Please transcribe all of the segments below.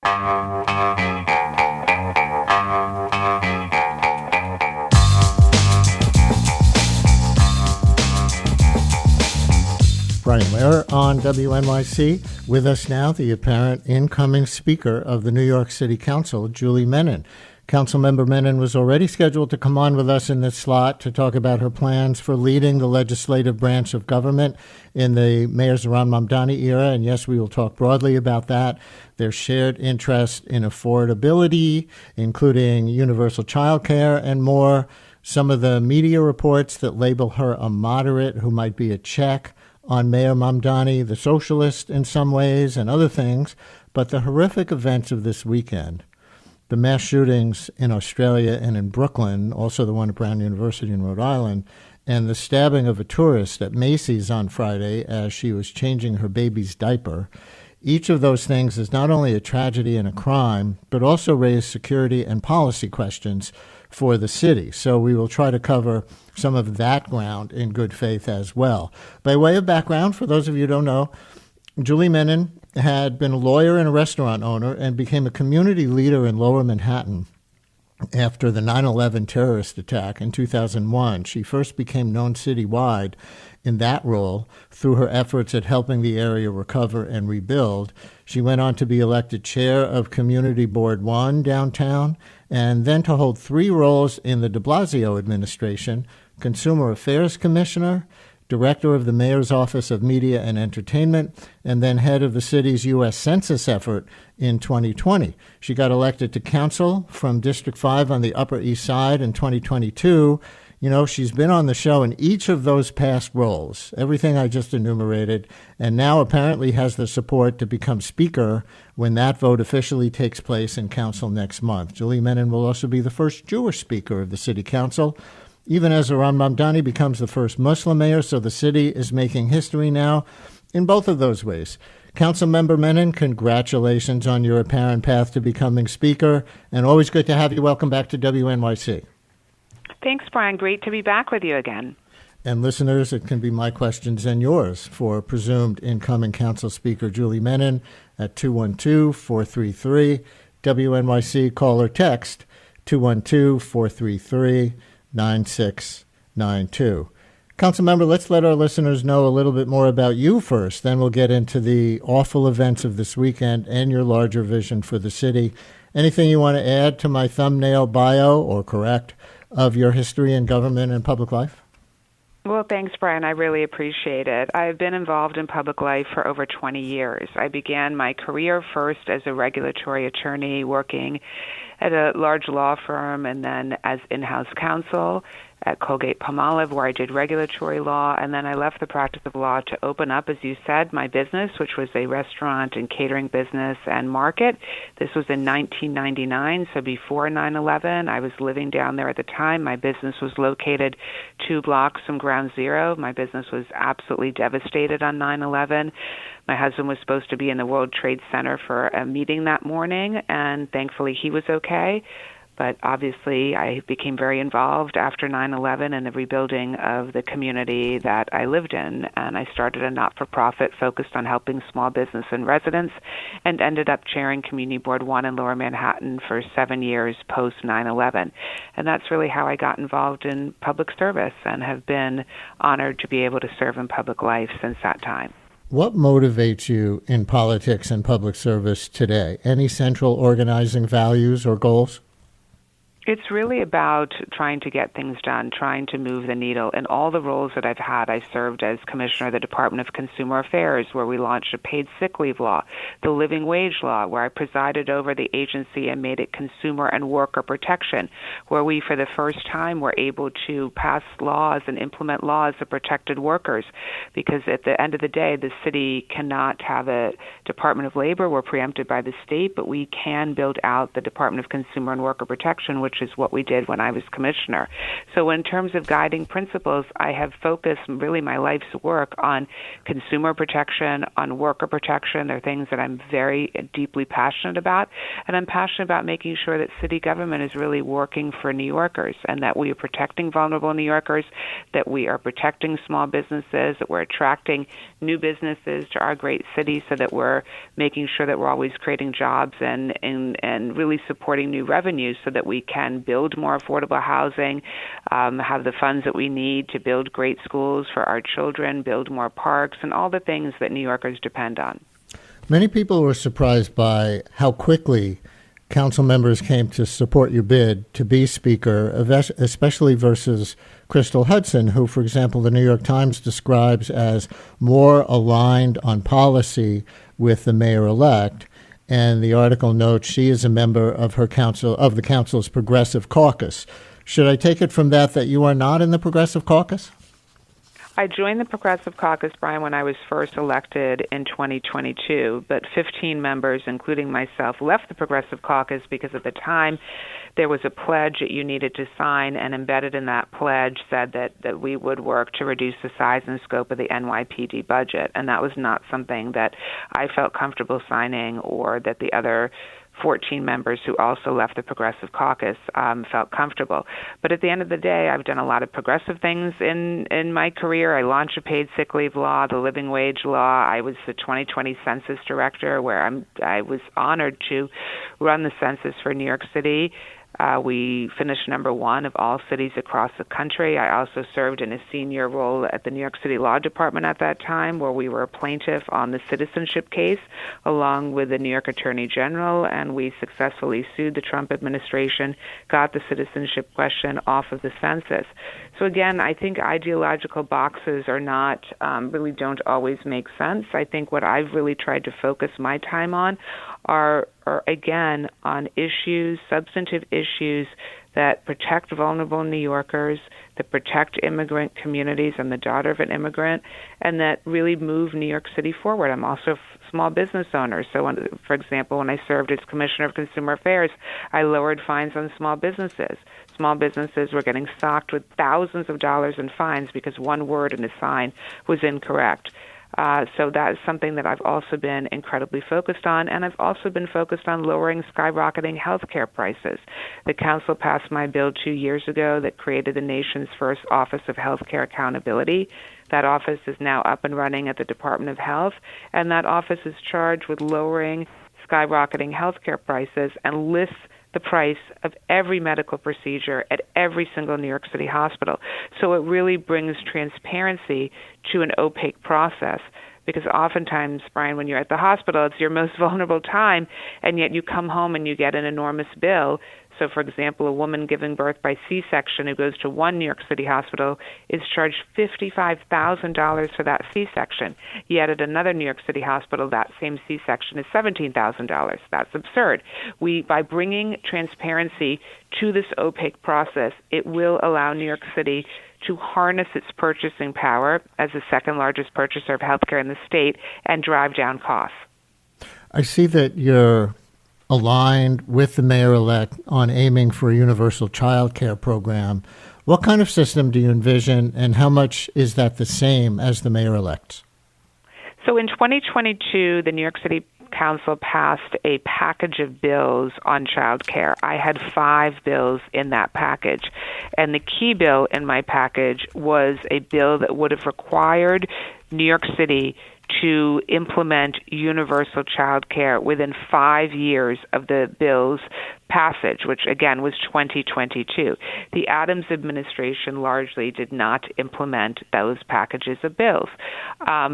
Brian Lehrer on WNYC. With us now, the apparent incoming Speaker of the New York City Council, Julie Menin. Councilmember Menin was already scheduled to come on with us in this slot to talk about her plans for leading the legislative branch of government in the Mayor Zohran Mamdani era. And yes, we will talk broadly about that. Their shared interest in affordability, including universal child care and more. Some of the media reports that label her a moderate who might be a check on Mayor Mamdani, the socialist in some ways and other things. But the horrific events of this weekend, the mass shootings in Australia and in Brooklyn, also the one at Brown University in Rhode Island, and the stabbing of a tourist at Macy's on Friday as she was changing her baby's diaper, each of those things is not only a tragedy and a crime, but also raise security and policy questions for the city. So we will try to cover some of that ground in good faith as well. By way of background, for those of you who don't know, Julie Menin had been a lawyer and a restaurant owner and became a community leader in Lower Manhattan after the 9/11 terrorist attack in 2001. She first became known citywide in that role through her efforts at helping the area recover and rebuild. She went on to be elected chair of Community Board 1 downtown, and then to hold 3 roles in the de Blasio administration: Consumer Affairs Commissioner, Director of the Mayor's Office of Media and Entertainment, and then head of the city's U.S. Census effort in 2020. She got elected to council from District 5 on the Upper East Side in 2022. You know, she's been on the show in each of those past roles, everything I just enumerated, and now apparently has the support to become Speaker when that vote officially takes place in council next month. Julie Menin will also be the first Jewish Speaker of the City Council, even as Zohran Mamdani becomes the first Muslim mayor, so the city is making history now in both of those ways. Councilmember Menin, congratulations on your apparent path to becoming Speaker, and always good to have you. Welcome back to WNYC. Thanks, Brian. Great to be back with you again. And listeners, it can be my questions and yours for presumed incoming Council Speaker Julie Menin at 212-433-WNYC. Call or text 212-433-9692. Councilmember, let's let our listeners know a little bit more about you first. Then we'll get into the awful events of this weekend and your larger vision for the city. Anything you want to add to my thumbnail bio or correct of your history in government and public life? Well, thanks, Brian. I really appreciate it. I've been involved in public life for over 20 years. I began my career first as a regulatory attorney working at a large law firm and then as in-house counsel at Colgate-Palmolive, where I did regulatory law, and then I left the practice of law to open up, as you said, my business, which was a restaurant and catering business and market. This was in 1999, so before 9/11. I was living down there at the time. My business was located 2 blocks from Ground Zero. My business was absolutely devastated on 9/11. My husband was supposed to be in the World Trade Center for a meeting that morning, and thankfully he was okay. But obviously, I became very involved after 9/11 in the rebuilding of the community that I lived in. And I started a not-for-profit focused on helping small business and residents and ended up chairing Community Board 1 in Lower Manhattan for 7 years post 9/11. And that's really how I got involved in public service and have been honored to be able to serve in public life since that time. What motivates you in politics and public service today? Any central organizing values or goals? It's really about trying to get things done, trying to move the needle. In all the roles that I've had, I served as Commissioner of the Department of Consumer Affairs, where we launched a paid sick leave law, the living wage law, where I presided over the agency and made it consumer and worker protection, where we, for the first time, were able to pass laws and implement laws that protected workers. Because at the end of the day, the city cannot have a Department of Labor. We're preempted by the state, but we can build out the Department of Consumer and Worker Protection, which which is what we did when I was commissioner. So in terms of guiding principles, I have focused really my life's work on consumer protection, on worker protection. They're things that I'm very deeply passionate about. And I'm passionate about making sure that city government is really working for New Yorkers and that we are protecting vulnerable New Yorkers, that we are protecting small businesses, that we're attracting new businesses to our great city so that we're making sure that we're always creating jobs and really supporting new revenues so that we can build more affordable housing, have the funds that we need to build great schools for our children, build more parks, and all the things that New Yorkers depend on. Many people were surprised by how quickly council members came to support your bid to be Speaker, especially versus Crystal Hudson, who, for example, the New York Times describes as more aligned on policy with the mayor-elect. And the article notes she is a member of the council's Progressive Caucus. Should I take it from that you are not in the Progressive Caucus? I joined the Progressive Caucus, Brian, when I was first elected in 2022, but 15 members, including myself, left the Progressive Caucus because at the time there was a pledge that you needed to sign, and embedded in that pledge said that we would work to reduce the size and scope of the NYPD budget, and that was not something that I felt comfortable signing or that the other 14 members who also left the Progressive Caucus felt comfortable. But at the end of the day, I've done a lot of progressive things in my career. I launched a paid sick leave law, the living wage law. I was the 2020 census director, where I was honored to run the census for New York City. We finished number one of all cities across the country. I also served in a senior role at the New York City Law Department at that time, where we were a plaintiff on the citizenship case, along with the New York Attorney General, and we successfully sued the Trump administration, got the citizenship question off of the census. So again, I think ideological boxes are not, really don't always make sense. I think what I've really tried to focus my time on are again, on issues, substantive issues that protect vulnerable New Yorkers, that protect immigrant communities. I'm the daughter of an immigrant, and that really move New York City forward. I'm also a small business owner. So, for example, when I served as Commissioner of Consumer Affairs, I lowered fines on small businesses. Small businesses were getting socked with thousands of dollars in fines because one word in a sign was incorrect. So that is something that I've also been incredibly focused on, and I've also been focused on lowering skyrocketing health care prices. The council passed my bill 2 years ago that created the nation's first Office of Healthcare Accountability. That office is now up and running at the Department of Health, and that office is charged with lowering skyrocketing health care prices and lists the price of every medical procedure at every single New York City hospital. So it really brings transparency to an opaque process, because oftentimes, Brian, when you're at the hospital, it's your most vulnerable time, and yet you come home and you get an enormous bill. So, for example, a woman giving birth by C-section who goes to one New York City hospital is charged $55,000 for that C-section. Yet at another New York City hospital, that same C-section is $17,000. That's absurd. By bringing transparency to this opaque process, it will allow New York City to harness its purchasing power as the second largest purchaser of healthcare in the state and drive down costs. I see that you're aligned with the mayor-elect on aiming for a universal child care program. What kind of system do you envision, and how much is that the same as the mayor-elect's? So in 2022, the New York City Council passed a package of bills on child care. I had 5 bills in that package. And the key bill in my package was a bill that would have required New York City to implement universal child care within 5 years of the bill's passage, which again was 2022. The Adams administration largely did not implement those packages of bills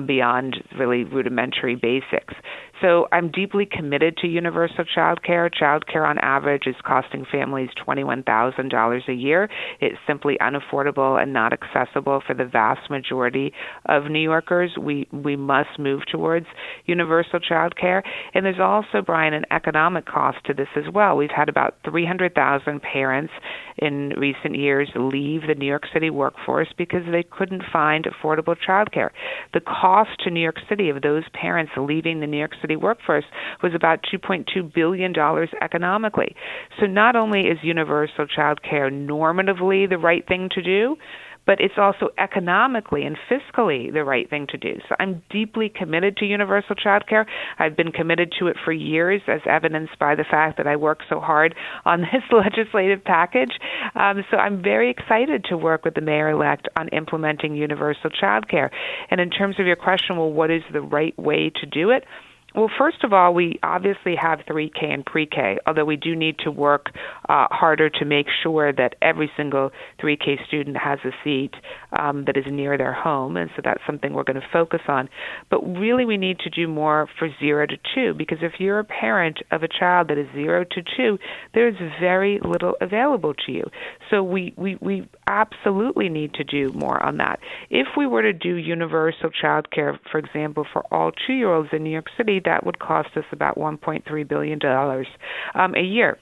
beyond really rudimentary basics. So I'm deeply committed to universal child care. Child care on average is costing families $21,000 a year. It's simply unaffordable and not accessible for the vast majority of New Yorkers. We must must move towards universal child care. And there's also, Brian, an economic cost to this as well. We've had about 300,000 parents in recent years leave the New York City workforce because they couldn't find affordable child care. The cost to New York City of those parents leaving the New York City workforce was about $2.2 billion economically. So not only is universal child care normatively the right thing to do, but it's also economically and fiscally the right thing to do. So I'm deeply committed to universal child care. I've been committed to it for years, as evidenced by the fact that I worked so hard on this legislative package. So I'm very excited to work with the mayor-elect on implementing universal child care. And in terms of your question, well, what is the right way to do it? Well, first of all, we obviously have 3K and pre-K, although we do need to work harder to make sure that every single 3K student has a seat that is near their home, and so that's something we're going to focus on. But really we need to do more for 0 to 2, because if you're a parent of a child that is 0 to 2, there's very little available to you. So we absolutely need to do more on that. If we were to do universal child care, for example, for all 2-year-olds in New York City, that would cost us about $1.3 billion a year.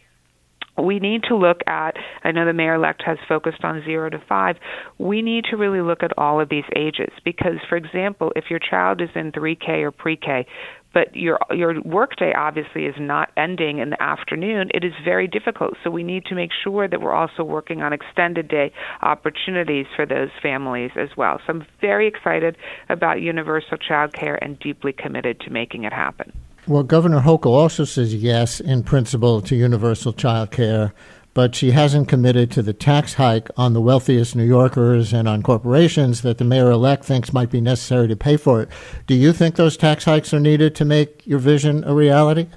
We need to look at, I know the mayor-elect has focused on 0 to 5, we need to really look at all of these ages because, for example, if your child is in 3K or pre-K, but your workday obviously is not ending in the afternoon, it is very difficult. So we need to make sure that we're also working on extended day opportunities for those families as well. So I'm very excited about universal child care and deeply committed to making it happen. Well, Governor Hochul also says yes in principle to universal child care, but she hasn't committed to the tax hike on the wealthiest New Yorkers and on corporations that the mayor-elect thinks might be necessary to pay for it. Do you think those tax hikes are needed to make your vision a reality?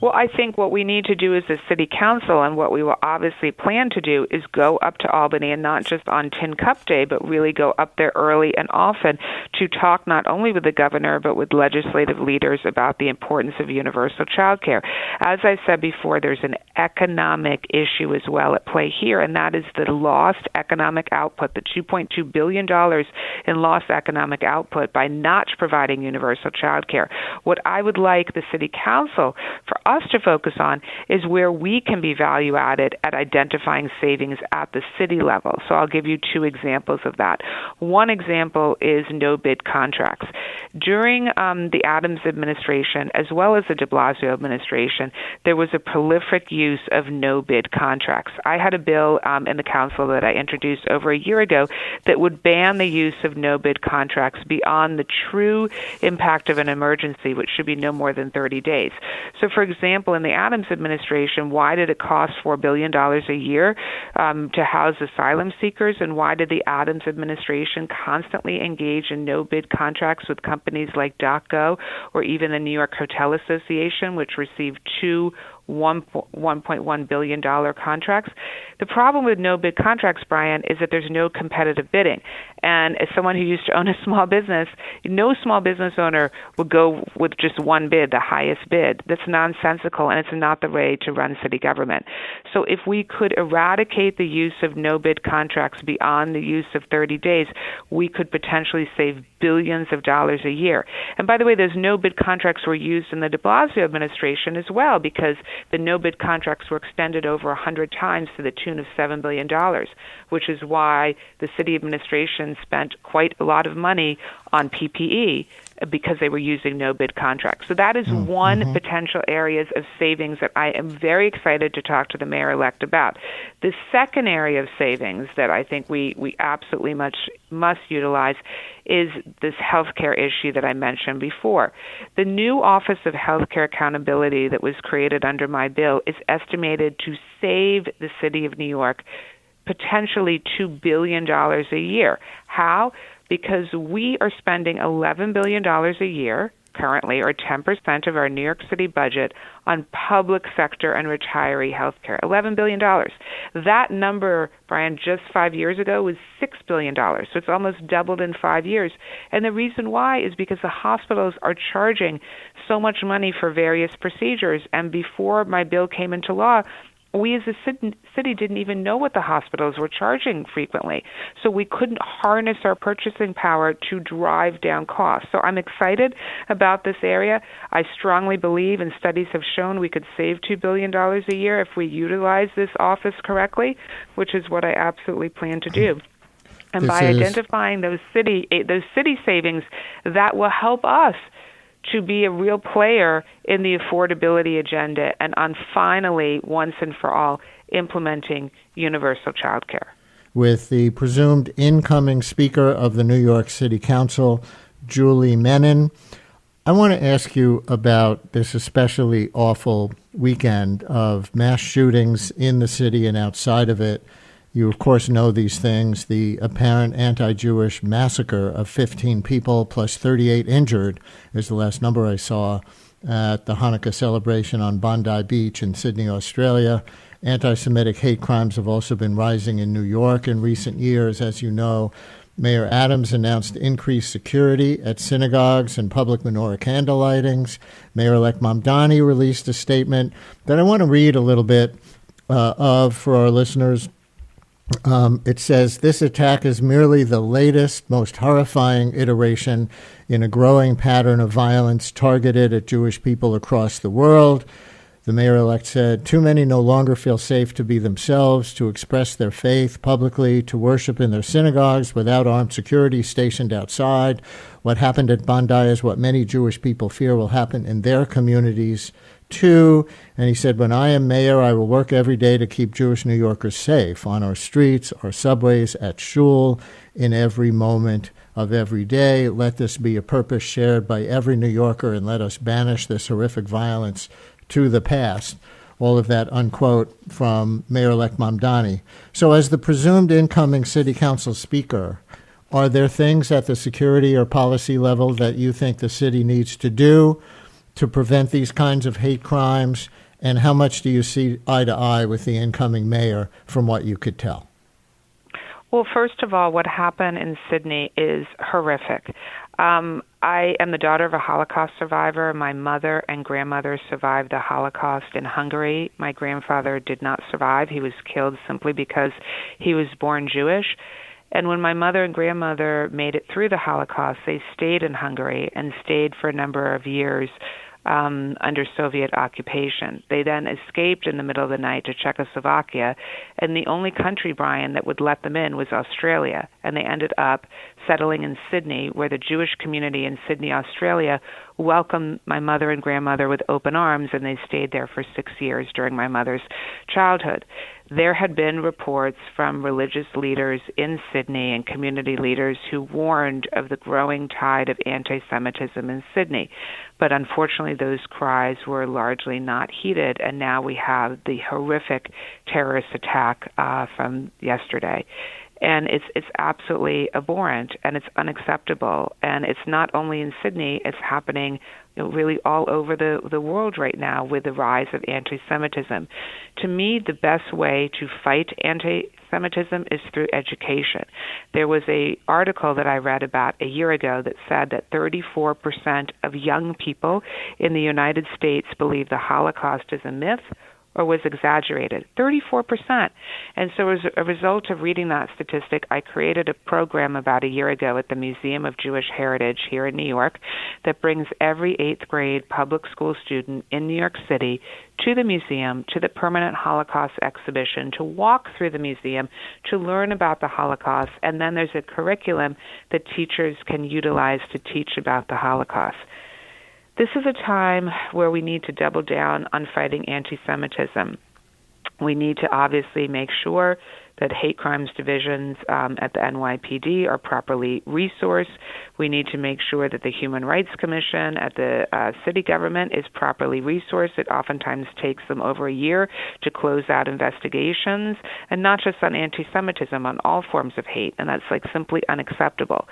Well, I think what we need to do as a city council, and what we will obviously plan to do, is go up to Albany, and not just on Tin Cup Day, but really go up there early and often to talk not only with the governor, but with legislative leaders about the importance of universal child care. As I said before, there's an economic issue as well at play here, and that is the lost economic output, the $2.2 billion in lost economic output by not providing universal child care. What I would like the city council for us to focus on is where we can be value added at identifying savings at the city level. So I'll give you 2 examples of that. One example is no bid contracts. During the Adams administration, as well as the de Blasio administration, there was a prolific use of no bid contracts. I had a bill in the council that I introduced over a year ago that would ban the use of no bid contracts beyond the true impact of an emergency, which should be no more than 30 days. So for example, in the Adams administration, why did it cost $4 billion a year to house asylum seekers? And why did the Adams administration constantly engage in no-bid contracts with companies like DocGo or even the New York Hotel Association, which received 2 $1.1 billion contracts? The problem with no-bid contracts, Brian, is that there's no competitive bidding. And as someone who used to own a small business, no small business owner would go with just one bid, the highest bid. That's nonsensical, and it's not the way to run city government. So if we could eradicate the use of no-bid contracts beyond the use of 30 days, we could potentially save billions of dollars a year. And by the way, those no-bid contracts were used in the de Blasio administration as well, because the no-bid contracts were extended over 100 times to the tune of $7 billion, which is why the city administration spent quite a lot of money on PPE because they were using no-bid contracts. So that is one potential areas of savings that I am very excited to talk to the mayor-elect about. The second area of savings that I think we absolutely must utilize is this healthcare issue that I mentioned before. The new Office of Healthcare Accountability that was created under my bill is estimated to save the city of New York potentially $2 billion a year. How? Because we are spending $11 billion a year currently, or 10% of our New York City budget, on public sector and retiree health care. $11 billion. That number, Brian, just 5 years ago was $6 billion. So it's almost doubled in 5 years. And the reason why is because the hospitals are charging so much money for various procedures. And before my bill came into law, we as a city didn't even know what the hospitals were charging frequently. So we couldn't harness our purchasing power to drive down costs. So I'm excited about this area. I strongly believe, and studies have shown, we could save $2 billion a year if we utilize this office correctly, which is what I absolutely plan to do. And by identifying those city savings, that will help us to be a real player in the affordability agenda and on finally, once and for all, implementing universal child care. With the presumed incoming Speaker of the New York City Council, Julie Menin, I want to ask you about this especially awful weekend of mass shootings in the city and outside of it. You, of course, know these things. The apparent anti-Jewish massacre of 15 people plus 38 injured is the last number I saw at the Hanukkah celebration on Bondi Beach in Sydney, Australia. Anti-Semitic hate crimes have also been rising in New York in recent years. As you know, Mayor Adams announced increased security at synagogues and public menorah candle lightings. Mayor-elect Mamdani released a statement that I want to read a little bit of for our listeners. It says, "This attack is merely the latest, most horrifying iteration in a growing pattern of violence targeted at Jewish people across the world." The mayor-elect said, "Too many no longer feel safe to be themselves, to express their faith publicly, to worship in their synagogues without armed security stationed outside. What happened at Bondi is what many Jewish people fear will happen in their communities too." And he said, "When I am mayor, I will work every day to keep Jewish New Yorkers safe on our streets, our subways, at shul, in every moment of every day. Let this be a purpose shared by every New Yorker, and let us banish this horrific violence to the past." All of that, unquote, from Mayor-elect Mamdani. So as the presumed incoming city council speaker, are there things at the security or policy level that you think the city needs to do to prevent these kinds of hate crimes? And how much do you see eye to eye with the incoming mayor from what you could tell? Well, first of all, what happened in Sydney is horrific. I am the daughter of a Holocaust survivor. My mother and grandmother survived the Holocaust in Hungary. My grandfather did not survive. He was killed simply because he was born Jewish. And when my mother and grandmother made it through the Holocaust, they stayed in Hungary and stayed for a number of years under Soviet occupation. They then escaped in the middle of the night to Czechoslovakia, and the only country, Brian, that would let them in was Australia. And they ended up settling in Sydney, where the Jewish community in Sydney, Australia, welcomed my mother and grandmother with open arms, and they stayed there for 6 years during my mother's childhood. There had been reports from religious leaders in Sydney and community leaders who warned of the growing tide of anti-Semitism in Sydney. But unfortunately, those cries were largely not heeded, and now we have the horrific terrorist attack from yesterday. And it's absolutely abhorrent, and it's unacceptable. And it's not only in Sydney, it's happening really all over the world right now with the rise of anti-Semitism. To me, the best way to fight anti-Semitism is through education. There was an article that I read about a year ago that said that 34% of young people in the United States believe the Holocaust is a myth or was exaggerated, 34%. And so as a result of reading that statistic, I created a program about a year ago at the Museum of Jewish Heritage here in New York that brings every 8th grade public school student in New York City to the museum, to the permanent Holocaust exhibition, to walk through the museum, to learn about the Holocaust, and then there's a curriculum that teachers can utilize to teach about the Holocaust. This is a time where we need to double down on fighting anti-Semitism. We need to obviously make sure that hate crimes divisions at the NYPD are properly resourced. We need to make sure that the Human Rights Commission at the city government is properly resourced. It oftentimes takes them over a year to close out investigations, and not just on anti-Semitism, on all forms of hate, and that's simply unacceptable.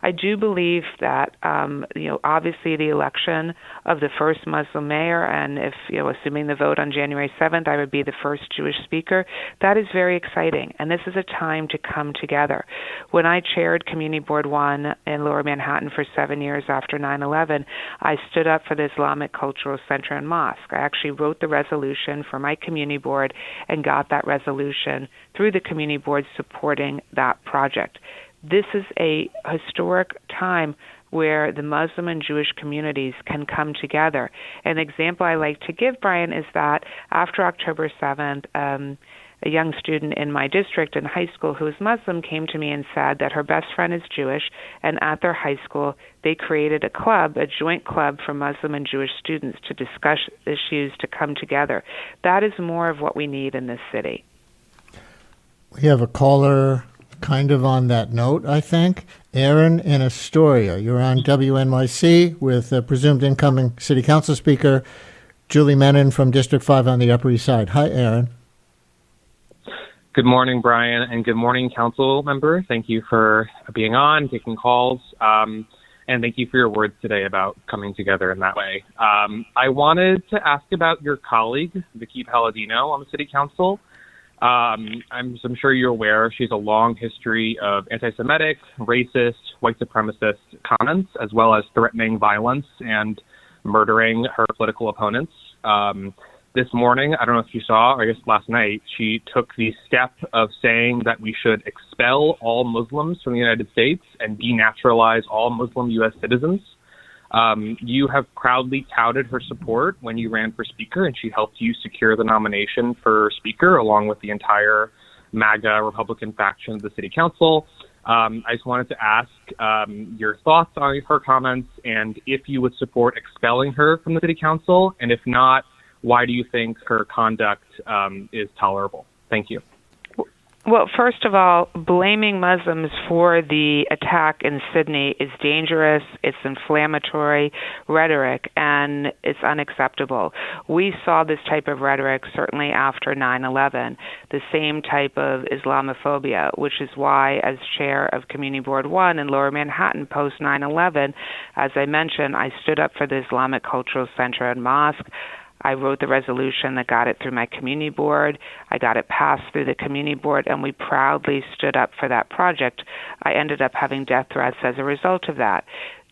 I do believe that, obviously the election of the first Muslim mayor, and if, assuming the vote on January 7th, I would be the first Jewish speaker, that is very exciting. And this is a time to come together. When I chaired Community Board 1 in Lower Manhattan for 7 years after 9/11, I stood up for the Islamic Cultural Center and Mosque. I actually wrote the resolution for my community board and got that resolution through the community board supporting that project. This is a historic time where the Muslim and Jewish communities can come together. An example I like to give, Brian, is that after October 7th, a young student in my district in high school who is Muslim came to me and said that her best friend is Jewish, and at their high school they created a club, a joint club for Muslim and Jewish students to discuss issues, to come together. That is more of what we need in this city. We have a caller kind of on that note, I think. Aaron in Astoria. You're on WNYC with presumed incoming City Council Speaker Julie Menin from District 5 on the Upper East Side. Hi, Aaron. Good morning, Brian, and good morning, Council member. Thank you for being on, taking calls, and thank you for your words today about coming together in that way. I wanted to ask about your colleague, Vicky Palladino, on the City Council. I'm sure you're aware she's a long history of anti-Semitic, racist, white supremacist comments, as well as threatening violence and murdering her political opponents. This morning, I don't know if you saw, or I guess last night, she took the step of saying that we should expel all Muslims from the United States and denaturalize all Muslim U.S. citizens. You have proudly touted her support when you ran for Speaker, and she helped you secure the nomination for Speaker along with the entire MAGA Republican faction of the City Council. I just wanted to ask your thoughts on her comments and if you would support expelling her from the City Council, and if not, why do you think her conduct is tolerable? Thank you. Well, first of all, blaming Muslims for the attack in Sydney is dangerous, it's inflammatory rhetoric, and it's unacceptable. We saw this type of rhetoric certainly after 9/11, the same type of Islamophobia, which is why, as chair of Community Board 1 in Lower Manhattan post 9/11, as I mentioned, I stood up for the Islamic Cultural Center and Mosque. I wrote the resolution that got it through my community board. I got it passed through the community board, and we proudly stood up for that project. I ended up having death threats as a result of that.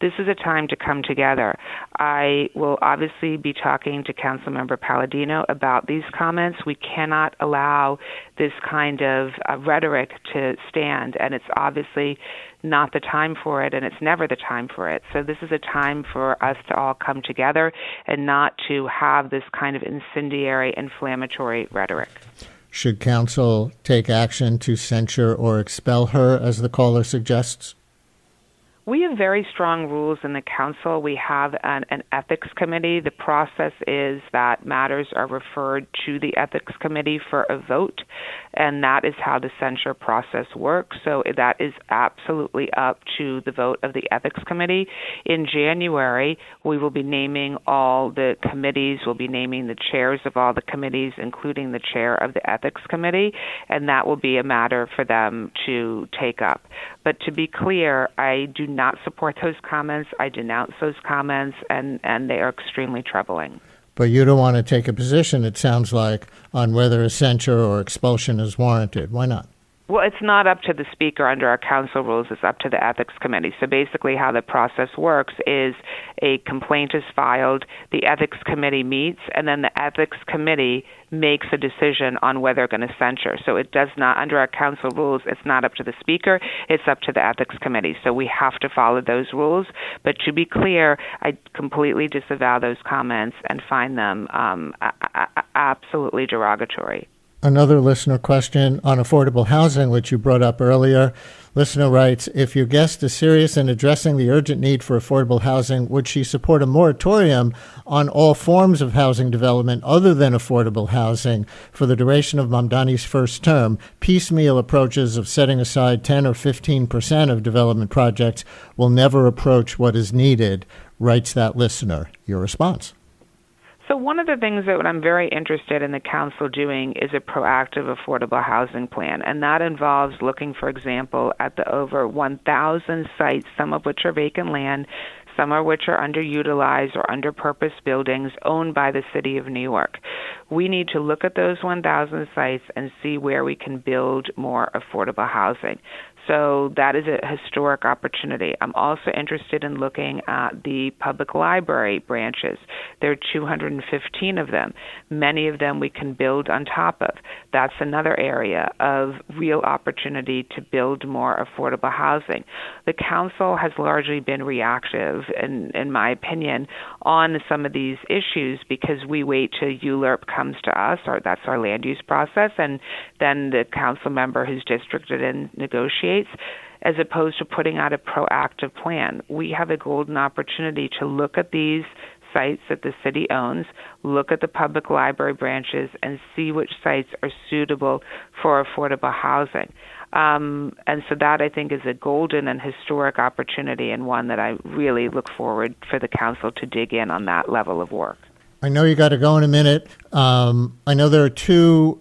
This is a time to come together. I will obviously be talking to Councilmember Palladino about these comments. We cannot allow this kind of rhetoric to stand, and it's obviously not the time for it, and it's never the time for it. So this is a time for us to all come together and not to have this kind of incendiary, inflammatory rhetoric. Should Council take action to censure or expel her, as the caller suggests? We have very strong rules in the council. We have an ethics committee. The process is that matters are referred to the ethics committee for a vote, and that is how the censure process works. So that is absolutely up to the vote of the ethics committee. In January, we will be naming all the committees. We'll be naming the chairs of all the committees, including the chair of the ethics committee, and that will be a matter for them to take up. But to be clear, I do not support those comments. I denounce those comments, and they are extremely troubling. But you don't want to take a position, it sounds like, on whether a censure or expulsion is warranted. Why not? Well, it's not up to the speaker under our council rules. It's up to the ethics committee. So basically how the process works is a complaint is filed, the ethics committee meets, and then the ethics committee makes a decision on whether they're going to censure. So it does not, under our council rules, it's not up to the speaker, it's up to the ethics committee. So we have to follow those rules. But to be clear, I completely disavow those comments and find them absolutely derogatory. Another listener question on affordable housing, which you brought up earlier. Listener writes, if your guest is serious in addressing the urgent need for affordable housing, would she support a moratorium on all forms of housing development other than affordable housing for the duration of Mamdani's first term? Piecemeal approaches of setting aside 10 or 15% of development projects will never approach what is needed, writes that listener. Your response? So one of the things that I'm very interested in the council doing is a proactive affordable housing plan, and that involves looking, for example, at the over 1,000 sites, some of which are vacant land, some of which are underutilized or under-purpose buildings owned by the City of New York. We need to look at those 1,000 sites and see where we can build more affordable housing. So that is a historic opportunity. I'm also interested in looking at the public library branches. There are 215 of them. Many of them we can build on top of. That's another area of real opportunity to build more affordable housing. The council has largely been reactive, in my opinion, on some of these issues because we wait till ULURP comes to us, or that's our land use process, and then the council member who's districted in negotiates, as opposed to putting out a proactive plan. We have a golden opportunity to look at these sites that the city owns, look at the public library branches, and see which sites are suitable for affordable housing. And so that, I think, is a golden and historic opportunity, and one that I really look forward for the council to dig in on that level of work. I know you got to go in a minute. I know there are two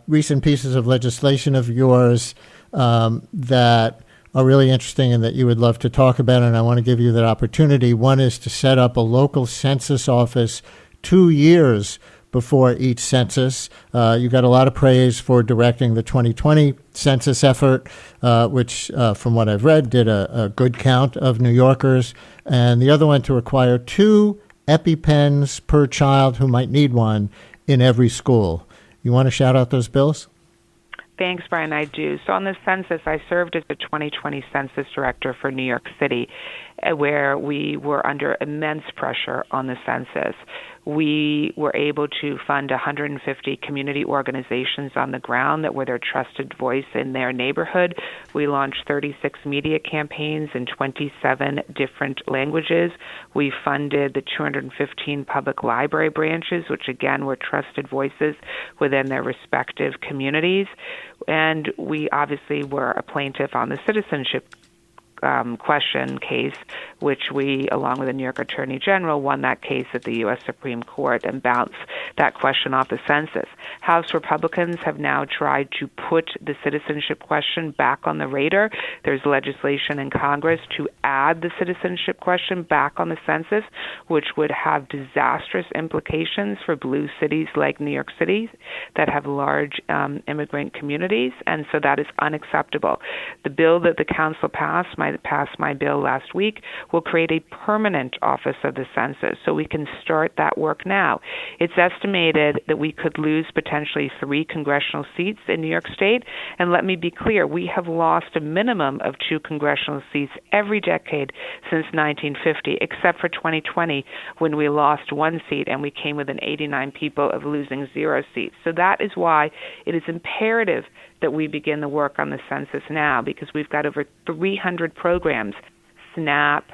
recent pieces of legislation of yours that are really interesting and that you would love to talk about, and I want to give you that opportunity. One is to set up a local census office 2 years before each census. You got a lot of praise for directing the 2020 census effort, which, from what I've read, did a good count of New Yorkers. And the other one to require 2 EpiPens per child who might need one in every school. You want to shout out those bills? Thanks, Brian. I do. So on the census, I served as the 2020 census director for New York City, where we were under immense pressure on the census. We were able to fund 150 community organizations on the ground that were their trusted voice in their neighborhood. We launched 36 media campaigns in 27 different languages. We funded the 215 public library branches, which again were trusted voices within their respective communities. And we obviously were a plaintiff on the citizenship question case, which we, along with the New York Attorney General, won that case at the U.S. Supreme Court and bounced that question off the census. House Republicans have now tried to put the citizenship question back on the radar. There's legislation in Congress to add the citizenship question back on the census, which would have disastrous implications for blue cities like New York City that have large immigrant communities, and so that is unacceptable. The bill that the council passed my bill last week, will create a permanent office of the census, so we can start that work now. It's estimated that we could lose potentially 3 congressional seats in New York State, and let me be clear, we have lost a minimum of 2 congressional seats every decade since 1950, except for 2020, when we lost 1 seat and we came within 89 people of losing 0 seats. So that is why it is imperative that we begin the work on the census now, because we've got over 300 programs, SNAP,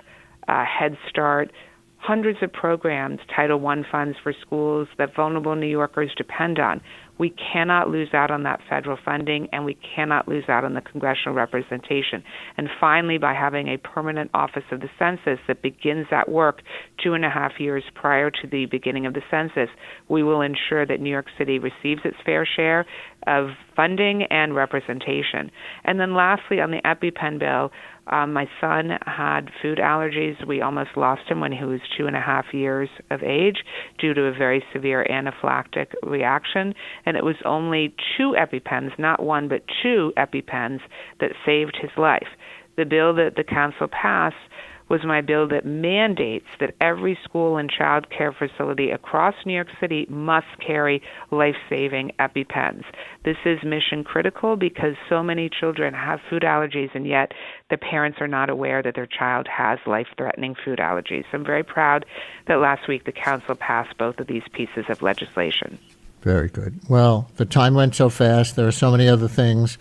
Head Start, hundreds of programs, Title I funds for schools that vulnerable New Yorkers depend on. We cannot lose out on that federal funding, and we cannot lose out on the congressional representation. And finally, by having a permanent office of the census that begins that work 2.5 years prior to the beginning of the census, we will ensure that New York City receives its fair share of funding and representation. And then lastly, on the EpiPen bill, my son had food allergies. We almost lost him when he was 2.5 years of age due to a very severe anaphylactic reaction. And it was only 2 EpiPens, not 1, but 2 EpiPens that saved his life. The bill that the council passed was my bill that mandates that every school and child care facility across New York City must carry life-saving EpiPens. This is mission critical because so many children have food allergies, and yet the parents are not aware that their child has life-threatening food allergies. So I'm very proud that last week the council passed both of these pieces of legislation. Very good. Well, the time went so fast. There are so many other things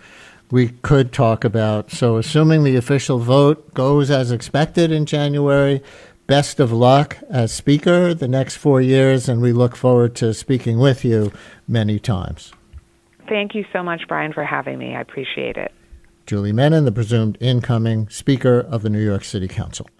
we could talk about. So assuming the official vote goes as expected in January, best of luck as Speaker the next 4 years, and we look forward to speaking with you many times. Thank you so much, Brian, for having me. I appreciate it. Julie Menin, the presumed incoming Speaker of the New York City Council.